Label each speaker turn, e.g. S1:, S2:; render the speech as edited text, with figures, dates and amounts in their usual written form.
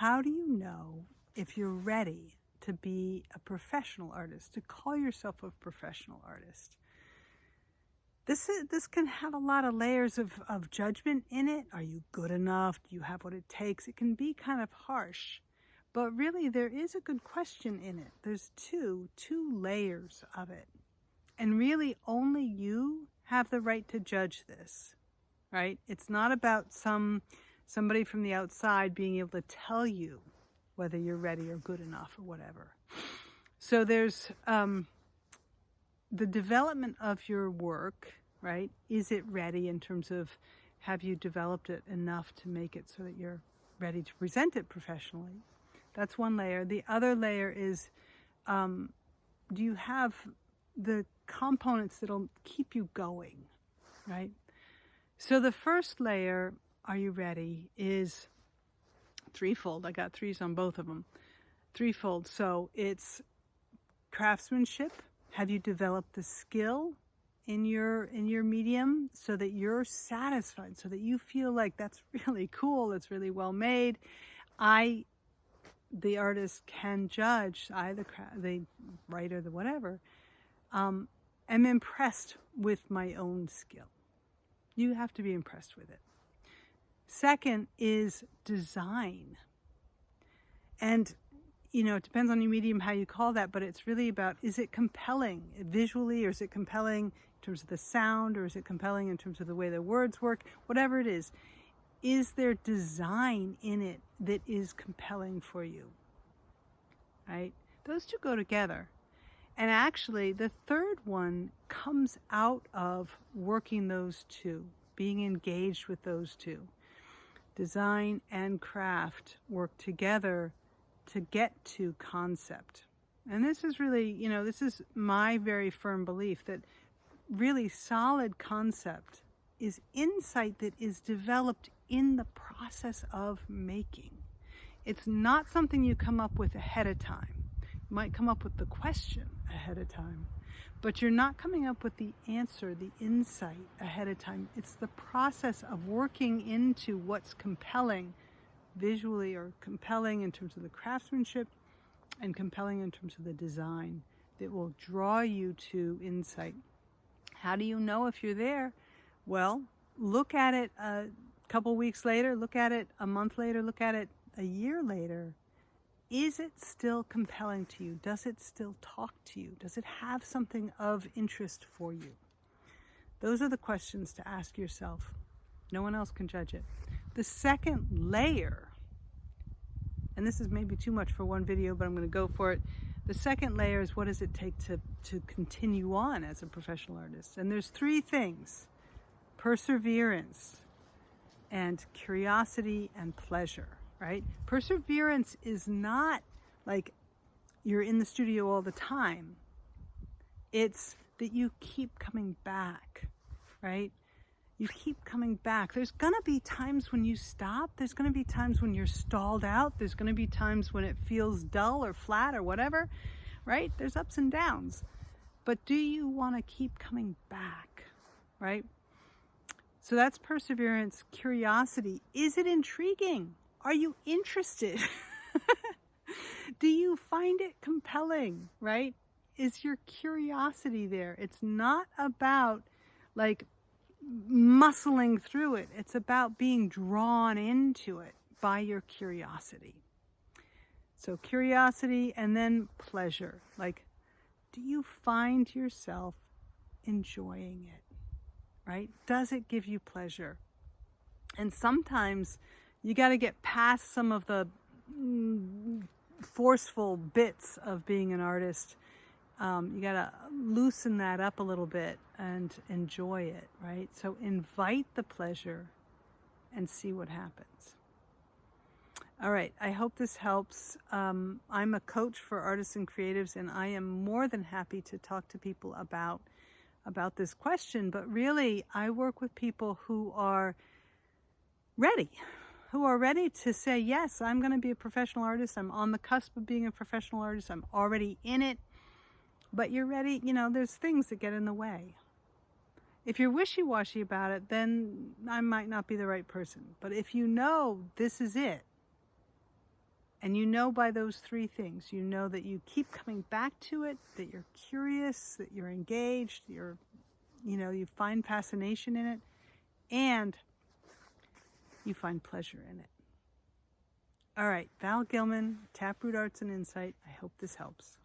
S1: how do you know if you're ready to be a professional artist, to call yourself a professional artist? This can have a lot of layers of judgment in it. Are you good enough? Do you have what it takes? It can be kind of harsh. But really, there is a good question in it. There's two layers of it. And really, only you have the right to judge this, right? It's not about somebody from the outside being able to tell you whether you're ready or good enough or whatever. So there's the development of your work, right? Is it ready in terms of, have you developed it enough to make it so that you're ready to present it professionally? That's one layer. The other layer is, do you have the components that'll keep you going, right? So the first layer, are you ready, is threefold. I got threes on both of them. Threefold. So it's craftsmanship. Have you developed the skill in your medium so that you're satisfied, so that you feel like that's really cool, it's really well made? The artist can judge, the writer, the whatever, am impressed with my own skill. You have to be impressed with it. Second is design. And, it depends on your medium how you call that, but it's really about, is it compelling visually, or is it compelling in terms of the sound, or is it compelling in terms of the way the words work? Whatever it is there design in it that is compelling for you, right? Those two go together. And actually, the third one comes out of working those two, being engaged with those two. Design and craft work together to get to concept. And this is really, this is my very firm belief that really solid concept is insight that is developed in the process of making. It's not something you come up with ahead of time. You might come up with the question ahead of time, but you're not coming up with the answer, the insight ahead of time. It's the process of working into what's compelling visually, or compelling in terms of the craftsmanship, and compelling in terms of the design, that will draw you to insight. How do you know if you're there? Well, look at it a couple weeks later, look at it a month later, look at it a year later. Is it still compelling to you? Does it still talk to you? Does it have something of interest for you? Those are the questions to ask yourself. No one else can judge it. The second layer, and this is maybe too much for one video, but I'm going to go for it. The second layer is, what does it take to continue on as a professional artist? And there's three things: perseverance and curiosity and pleasure, right? Perseverance is not like you're in the studio all the time. It's that you keep coming back, right? You keep coming back. There's going to be times when you stop. There's going to be times when you're stalled out. There's going to be times when it feels dull or flat or whatever, right? There's ups and downs. But do you want to keep coming back, right? So that's perseverance. Curiosity. Is it intriguing? Are you interested? Do you find it compelling, right? Is your curiosity there? It's not about like muscling through it. It's about being drawn into it by your curiosity. So curiosity, and then pleasure. Like, do you find yourself enjoying it, right? Does it give you pleasure? And sometimes you got to get past some of the forceful bits of being an artist. You got to loosen that up a little bit and enjoy it, right? So invite the pleasure and see what happens. All right, I hope this helps. I'm a coach for artists and creatives, and I am more than happy to talk to people about this question. But really, I work with people who are ready to say, yes, I'm going to be a professional artist. I'm on the cusp of being a professional artist. I'm already in it. But you're ready, there's things that get in the way. If you're wishy-washy about it, then I might not be the right person. But if you know this is it, And you know by those three things, you know that you keep coming back to it, that you're curious, that you're engaged, you find fascination in it, and you find pleasure in it. All right, Val Gilman, Taproot Arts and Insight. I hope this helps.